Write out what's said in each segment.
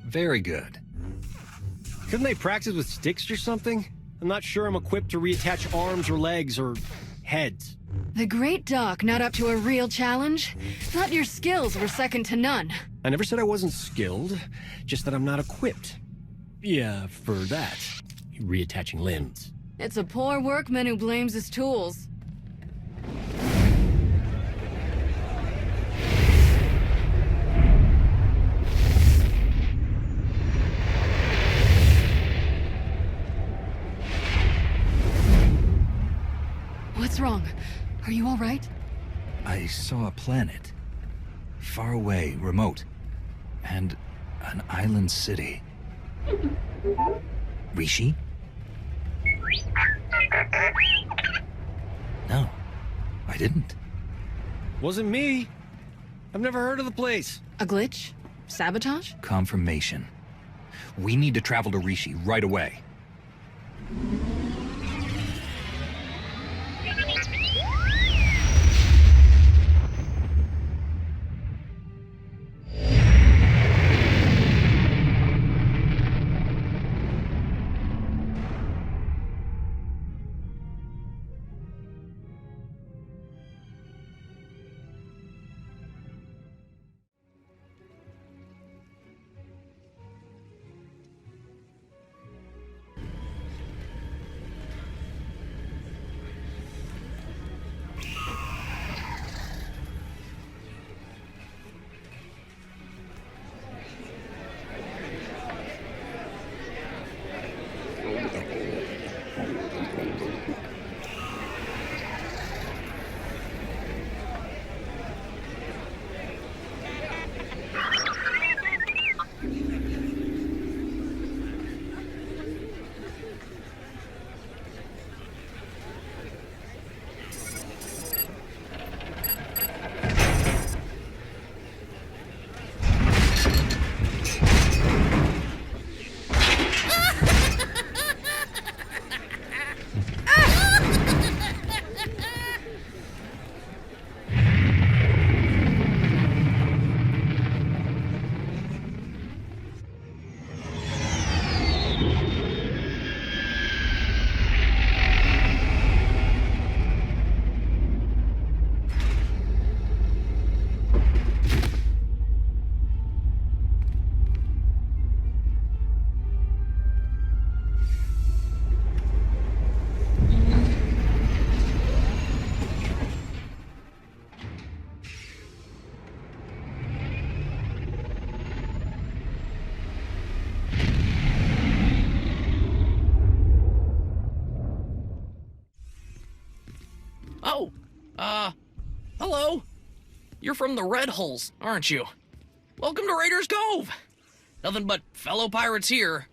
Very good. Couldn't they practice with sticks or something? I'm not sure I'm equipped to reattach arms or legs or heads. The Great Doc not up to a real challenge? Thought your skills were second to none. I never said I wasn't skilled, just that I'm not equipped. Yeah, for that. Reattaching limbs. It's a poor workman who blames his tools. What's wrong? Are you all right? I saw a planet. Far away, remote. And an island city. Rishi? No, I didn't. Wasn't me. I've never heard of the place. A glitch? Sabotage? Confirmation. We need to travel to Rishi right away. Hello. You're from the Red Hulls, aren't you? Welcome to Raiders Cove. Nothing but fellow pirates here.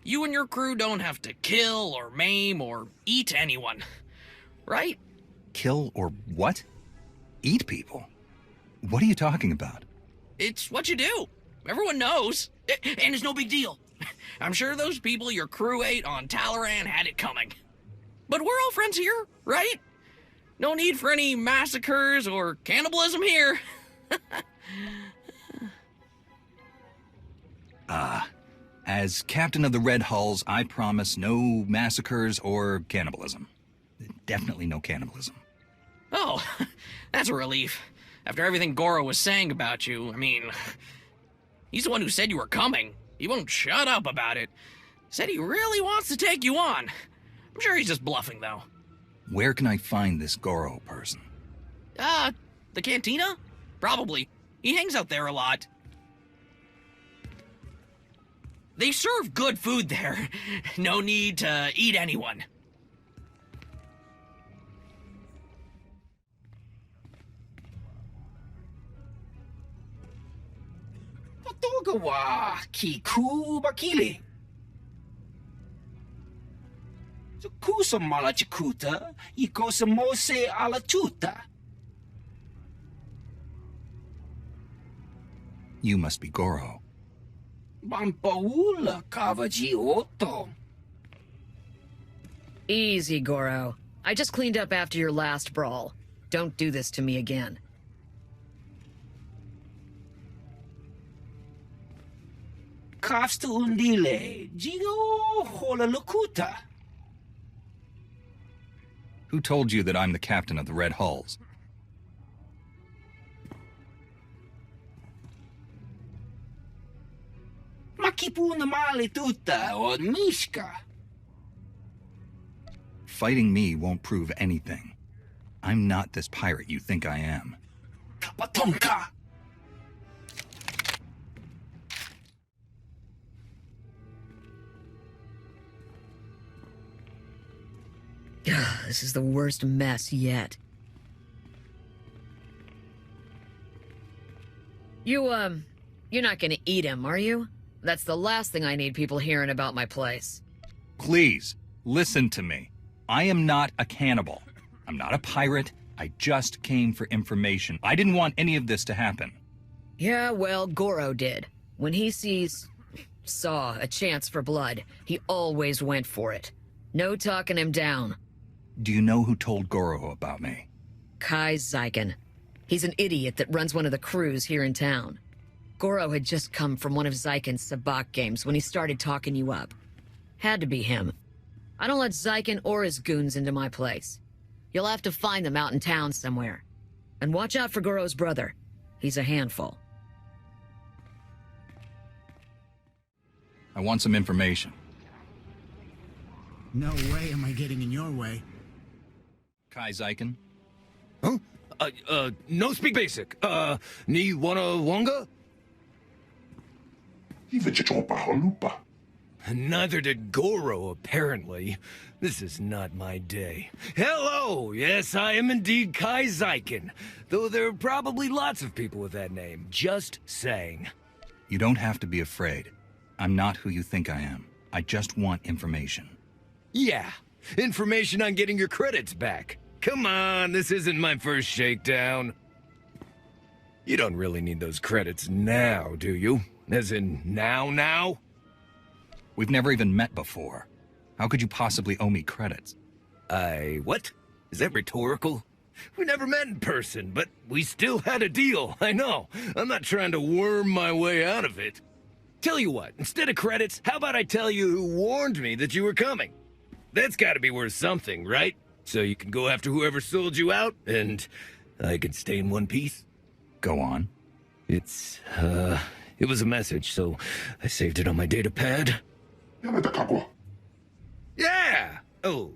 You and your crew don't have to kill or maim or eat anyone, right? Kill or what? Eat people? What are you talking about? It's what you do. Everyone knows. And it's no big deal. I'm sure those people your crew ate on Talaran had it coming. But we're all friends here, right? No need for any massacres or cannibalism here. As captain of the Red Hulls, I promise no massacres or cannibalism. Definitely no cannibalism. Oh, that's a relief. After everything Goro was saying about you, I mean, he's the one who said you were coming. He won't shut up about it. Said he really wants to take you on. I'm sure he's just bluffing, though. Where can I find this Goro person? The cantina? Probably. He hangs out there a lot. They serve good food there. No need to eat anyone. Togawa kiku bakili. Kusa malachikuta, ikosa mose alatuta. You must be Goro. Bampaula kavaji oto. Easy, Goro. I just cleaned up after your last brawl. Don't do this to me again. kafs to undile, Gio hola locuta. Who told you that I'm the captain of the Red Hulls? Makipuna mali tuta on Mishka. Fighting me won't prove anything. I'm not this pirate you think I am. Kapatonka. This is the worst mess yet. You're not gonna eat him, are you? That's the last thing I need people hearing about my place. Please, listen to me. I am not a cannibal. I'm not a pirate. I just came for information. I didn't want any of this to happen. Yeah, well, Goro did. When he saw a chance for blood, he always went for it. No talking him down. Do you know who told Goro about me? Kai Zyken. He's an idiot that runs one of the crews here in town. Goro had just come from one of Zyken's sabak games when he started talking you up. Had to be him. I don't let Zyken or his goons into my place. You'll have to find them out in town somewhere. And watch out for Goro's brother. He's a handful. I want some information. No way am I getting in your way. Kai Zyken? Huh? No speak basic. Ni wanna wonga? Neither did Goro, apparently. This is not my day. Hello! Yes, I am indeed Kai Zyken. Though there are probably lots of people with that name. Just saying. You don't have to be afraid. I'm not who you think I am. I just want information. Yeah, information on getting your credits back. Come on, this isn't my first shakedown. You don't really need those credits now, do you? As in, now? We've never even met before. How could you possibly owe me credits? What? Is that rhetorical? We never met in person, but we still had a deal, I know. I'm not trying to worm my way out of it. Tell you what, instead of credits, how about I tell you who warned me that you were coming? That's gotta be worth something, right? So you can go after whoever sold you out, and I can stay in one piece? Go on. It was a message, so I saved it on my data pad. Yeah! Oh.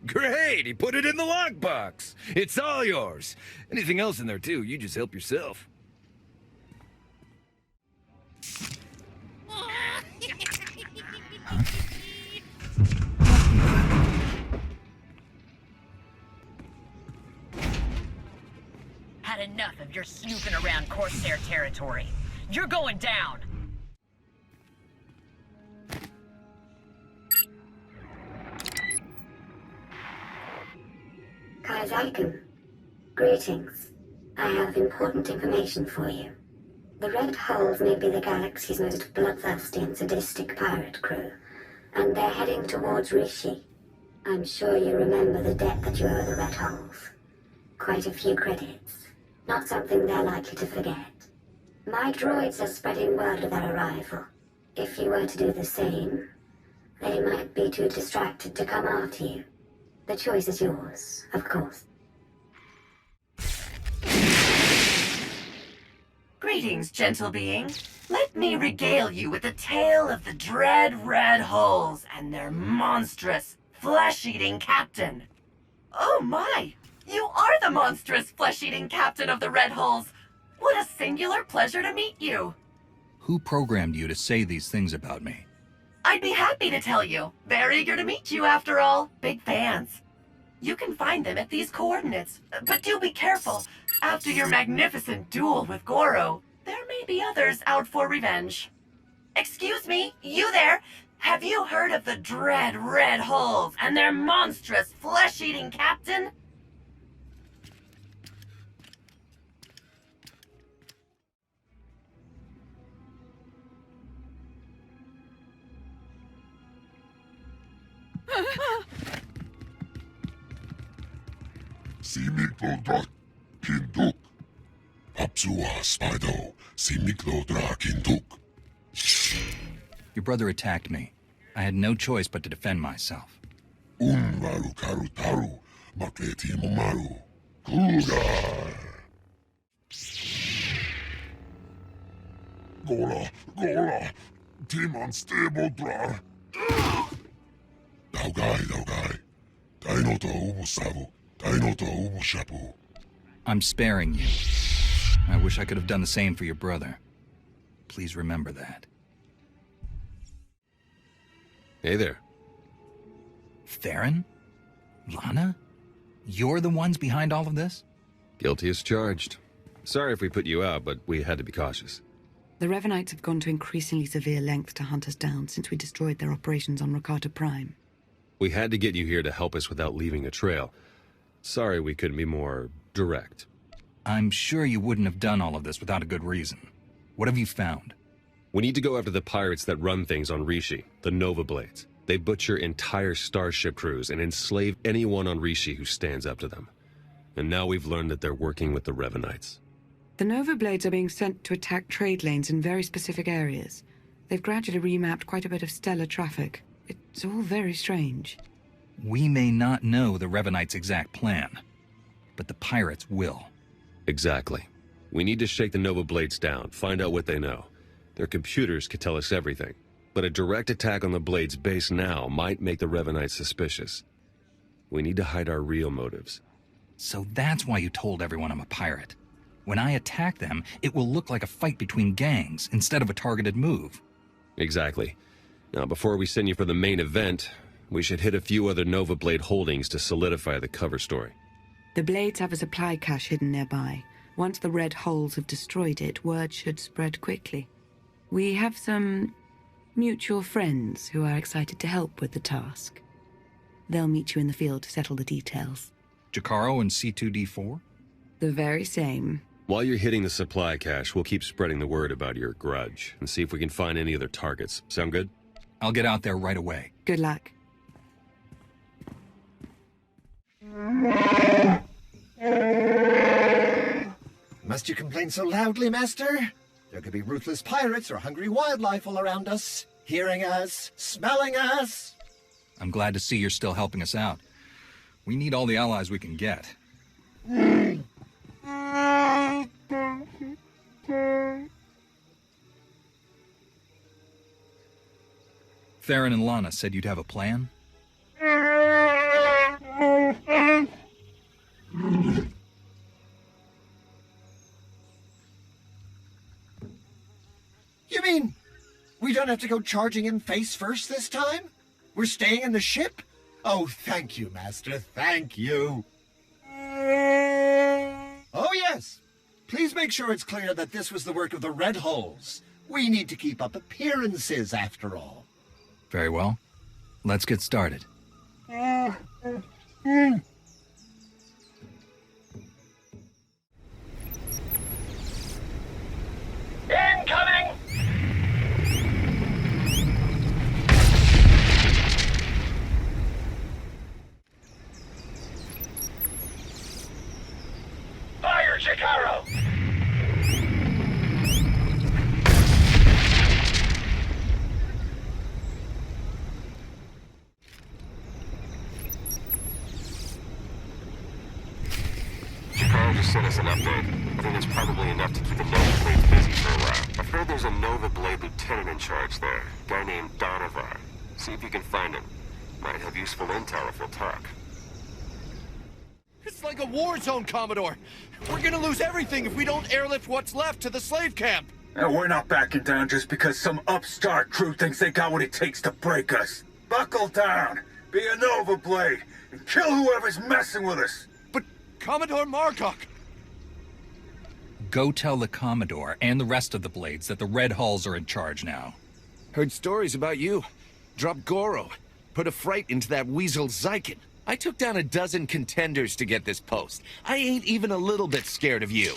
Great! He put it in the lockbox! It's all yours! Anything else in there, too, you just help yourself. Had enough of your snooping around Corsair territory. You're going down! Kai Zyken, greetings. I have important information for you. The Red Hulls may be the galaxy's most bloodthirsty and sadistic pirate crew, and they're heading towards Rishi. I'm sure you remember the debt that you owe the Red Hulls. Quite a few credits. Not something they're likely to forget. My droids are spreading word of their arrival. If you were to do the same, they might be too distracted to come after you. The choice is yours, of course. Greetings, gentle being. Let me regale you with the tale of the dread Red Hulls and their monstrous, flesh-eating captain. Oh my! You are the monstrous, flesh-eating captain of the Red Hulls! What a singular pleasure to meet you! Who programmed you to say these things about me? I'd be happy to tell you. Very eager to meet you, after all. Big fans. You can find them at these coordinates. But do be careful. After your magnificent duel with Goro, there may be others out for revenge. Excuse me, you there? Have you heard of the dread Red Hulls and their monstrous, flesh-eating captain? Simipodot Pinduk Papsua Spido Your brother attacked me. I had no choice but to defend myself. Gola, Timon Stebodrar. Daugai. Dainota Ubusavu, Dainota Ubushapu. I'm sparing you. I wish I could have done the same for your brother. Please remember that. Hey there. Theron? Lana? You're the ones behind all of this? Guilty as charged. Sorry if we put you out, but we had to be cautious. The Revanites have gone to increasingly severe lengths to hunt us down since we destroyed their operations on Rakata Prime. We had to get you here to help us without leaving a trail. Sorry we couldn't be more direct. I'm sure you wouldn't have done all of this without a good reason. What have you found? We need to go after the pirates that run things on Rishi, the Nova Blades. They butcher entire starship crews and enslave anyone on Rishi who stands up to them. And now we've learned that they're working with the Revanites. The Nova Blades are being sent to attack trade lanes in very specific areas. They've gradually remapped quite a bit of stellar traffic. It's all very strange. We may not know the Revanites' exact plan, but the pirates will. Exactly. We need to shake the Nova Blades down, find out what they know. Their computers could tell us everything, but a direct attack on the Blades base now might make the Revanites suspicious. We need to hide our real motives. So that's why you told everyone I'm a pirate. When I attack them, it will look like a fight between gangs instead of a targeted move. Exactly. Now, before we send you for the main event, we should hit a few other Nova Blade holdings to solidify the cover story. The Blades have a supply cache hidden nearby. Once the Red Holes have destroyed it, word should spread quickly. We have some mutual friends who are excited to help with the task. They'll meet you in the field to settle the details. Jakaro and C2D4? The very same. While you're hitting the supply cache, we'll keep spreading the word about your grudge and see if we can find any other targets. Sound good? I'll get out there right away. Good luck. Must you complain so loudly, Master? There could be ruthless pirates or hungry wildlife all around us, hearing us, smelling us. I'm glad to see you're still helping us out. We need all the allies we can get. Theron and Lana said you'd have a plan? You mean we don't have to go charging in face first this time? We're staying in the ship? Oh, thank you, Master, thank you. Oh, yes. Please make sure it's clear that this was the work of the Red Holes. We need to keep up appearances, after all. Very well. Let's get started. Incoming! Fire, Jakaro! Jakaro just sent us an update. I think it's probably enough to keep the Nova Blades busy for a while. I've heard there's a Nova Blade lieutenant in charge there, a guy named Donovan. See if you can find him. Might have useful intel if we'll talk. It's like a war zone, Commodore. We're gonna lose everything if we don't airlift what's left to the slave camp. And we're not backing down just because some upstart crew thinks they got what it takes to break us. Buckle down, be a Nova Blade, and kill whoever's messing with us. But Commodore Margok... Go tell the Commodore and the rest of the Blades that the Red Hulls are in charge now. Heard stories about you. Dropped Goro. Put a fright into that weasel Zykin. I took down a dozen contenders to get this post. I ain't even a little bit scared of you.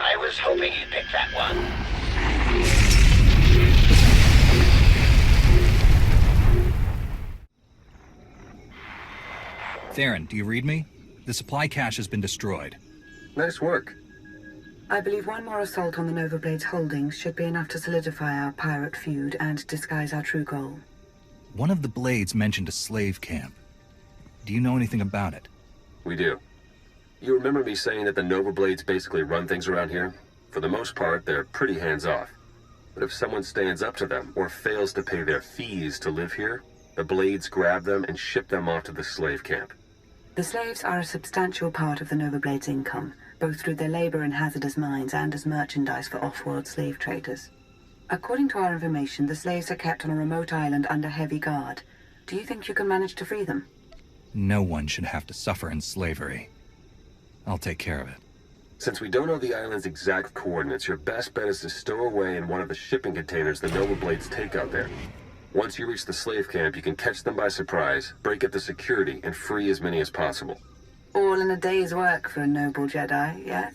I was hoping you'd pick that one. Theron, do you read me? The supply cache has been destroyed. Nice work. I believe one more assault on the Nova Blade's holdings should be enough to solidify our pirate feud and disguise our true goal. One of the Blades mentioned a slave camp. Do you know anything about it? We do. You remember me saying that the Nova Blades basically run things around here? For the most part, they're pretty hands-off. But if someone stands up to them or fails to pay their fees to live here, the Blades grab them and ship them off to the slave camp. The slaves are a substantial part of the Nova Blade's income, both through their labor in hazardous mines and as merchandise for off-world slave traders. According to our information, the slaves are kept on a remote island under heavy guard. Do you think you can manage to free them? No one should have to suffer in slavery. I'll take care of it. Since we don't know the island's exact coordinates, your best bet is to stow away in one of the shipping containers the Nova Blades take out there. Once you reach the slave camp, you can catch them by surprise, break up the security, and free as many as possible. All in a day's work for a noble Jedi, yes?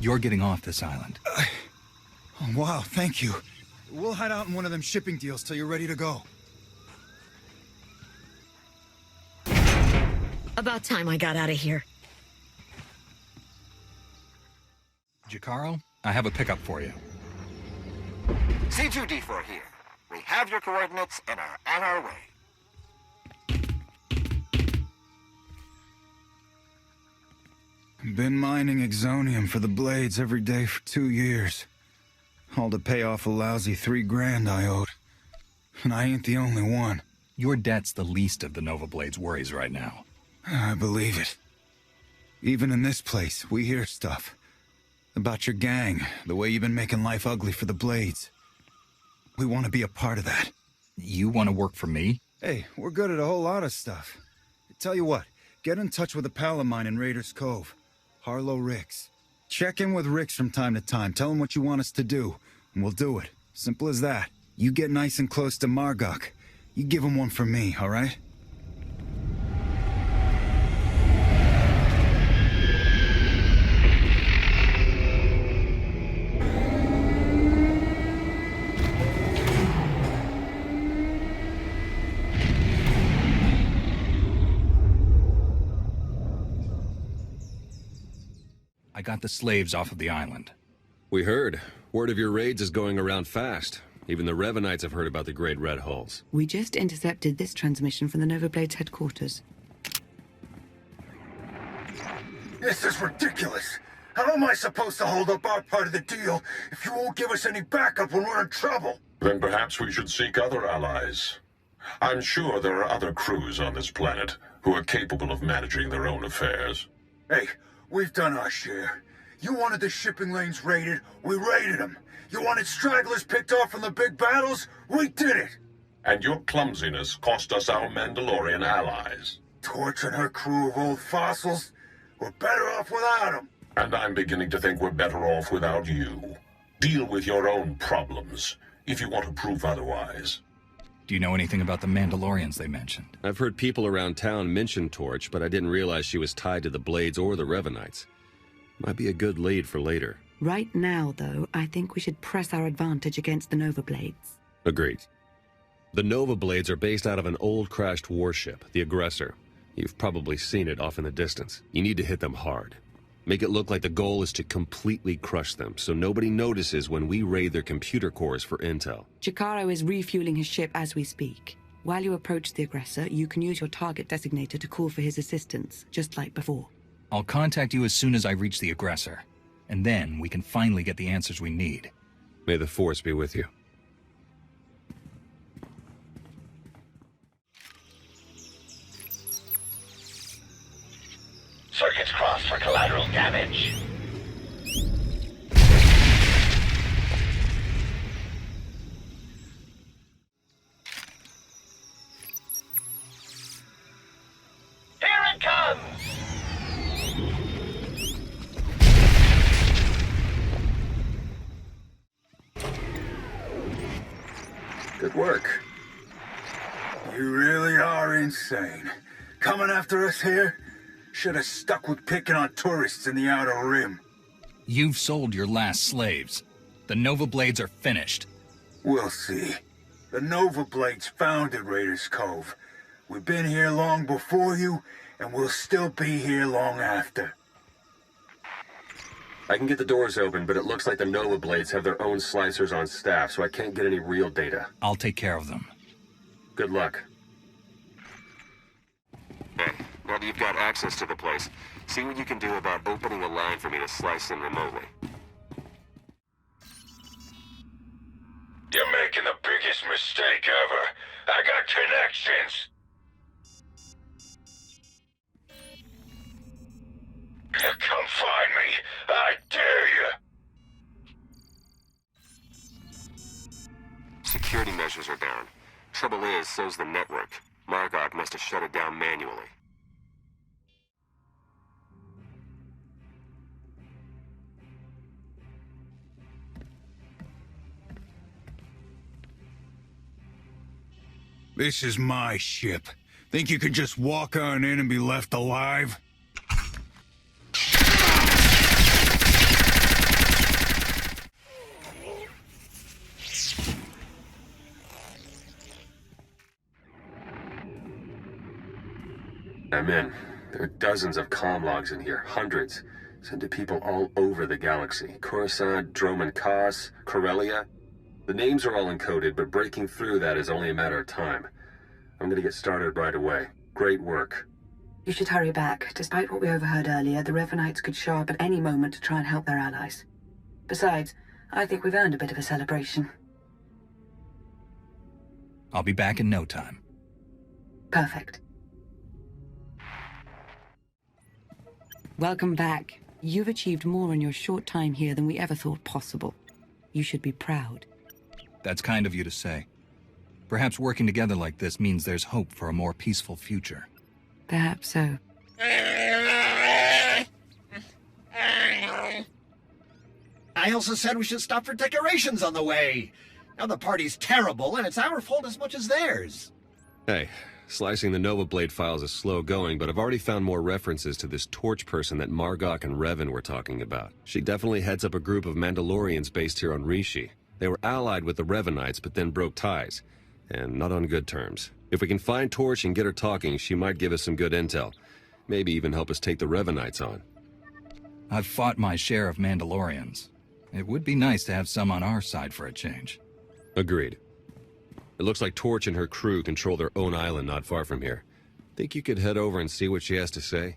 You're getting off this island. Oh, wow, thank you. We'll hide out in one of them shipping deals till you're ready to go. About time I got out of here. Jacaro, I have a pickup for you. C2D4 here. We have your coordinates and are on our way. Been mining exonium for the Blades every day for 2 years. All to pay off a lousy $3,000 I owed. And I ain't the only one. Your debt's the least of the Nova Blade's worries right now. I believe it. Even in this place, we hear stuff. About your gang, the way you've been making life ugly for the Blades. We want to be a part of that. You want to work for me? Hey, we're good at a whole lot of stuff. Tell you what, get in touch with a pal of mine in Raiders Cove. Harlow Ricks. Check in with Ricks from time to time. Tell him what you want us to do, and we'll do it. Simple as that. You get nice and close to Margok. You give him one for me, all right? I got the slaves off of the island. We heard. Word of your raids is going around fast. Even the Revanites have heard about the Great Red Hulls. We just intercepted this transmission from the Nova Blade's headquarters. This is ridiculous. How am I supposed to hold up our part of the deal if you won't give us any backup when we're in trouble? Then perhaps we should seek other allies. I'm sure there are other crews on this planet who are capable of managing their own affairs. Hey, we've done our share. You wanted the shipping lanes raided, we raided them. You wanted stragglers picked off from the big battles, we did it. And your clumsiness cost us our Mandalorian allies. Torch and her crew of old fossils, we're better off without them. And I'm beginning to think we're better off without you. Deal with your own problems, if you want to prove otherwise. Do you know anything about the Mandalorians they mentioned? I've heard people around town mention Torch, but I didn't realize she was tied to the Blades or the Revanites. Might be a good lead for later. Right now, though, I think we should press our advantage against the Nova Blades. Agreed. The Nova Blades are based out of an old crashed warship, the Aggressor. You've probably seen it off in the distance. You need to hit them hard. Make it look like the goal is to completely crush them, so nobody notices when we raid their computer cores for intel. Jacaro is refueling his ship as we speak. While you approach the Aggressor, you can use your target designator to call for his assistance, just like before. I'll contact you as soon as I reach the Aggressor. And then we can finally get the answers we need. May the Force be with you. damage. Here it comes! Good work. You really are insane. Coming after us here? Should have stuck with picking on tourists in the Outer Rim. You've sold your last slaves. The Nova Blades are finished. We'll see. The Nova Blades founded Raiders Cove. We've been here long before you, and we'll still be here long after. I can get the doors open, but it looks like the Nova Blades have their own slicers on staff, so I can't get any real data. I'll take care of them. Good luck. Hey, now that you've got access to the place, see what you can do about opening a line for me to slice in remotely. You're making the biggest mistake ever. I got connections. Come find me. I dare you. Security measures are down. Trouble is, so's the network. Margok must have shut it down manually. This is my ship. Think you can just walk on in and be left alive? I'm in. There are dozens of comm logs in here, hundreds. Sent to people all over the galaxy. Coruscant, Droman Kos, Corellia. The names are all encoded, but breaking through that is only a matter of time. I'm gonna get started right away. Great work. You should hurry back. Despite what we overheard earlier, the Revanites could show up at any moment to try and help their allies. Besides, I think we've earned a bit of a celebration. I'll be back in no time. Perfect. Welcome back. You've achieved more in your short time here than we ever thought possible. You should be proud. That's kind of you to say. Perhaps working together like this means there's hope for a more peaceful future. Perhaps so. I also said we should stop for decorations on the way. Now the party's terrible, and it's our fault as much as theirs. Hey, slicing the Nova Blade files is slow going, but I've already found more references to this Torch person that Margok and Revan were talking about. She definitely heads up a group of Mandalorians based here on Rishi. They were allied with the Revanites, but then broke ties. And not on good terms. If we can find Torch and get her talking, she might give us some good intel. Maybe even help us take the Revanites on. I've fought my share of Mandalorians. It would be nice to have some on our side for a change. Agreed. It looks like Torch and her crew control their own island not far from here. Think you could head over and see what she has to say?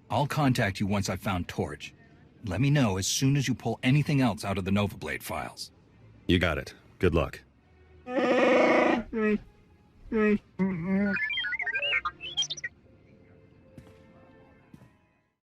I'll contact you once I've found Torch. Let me know as soon as you pull anything else out of the Nova Blade files. You got it. Good luck.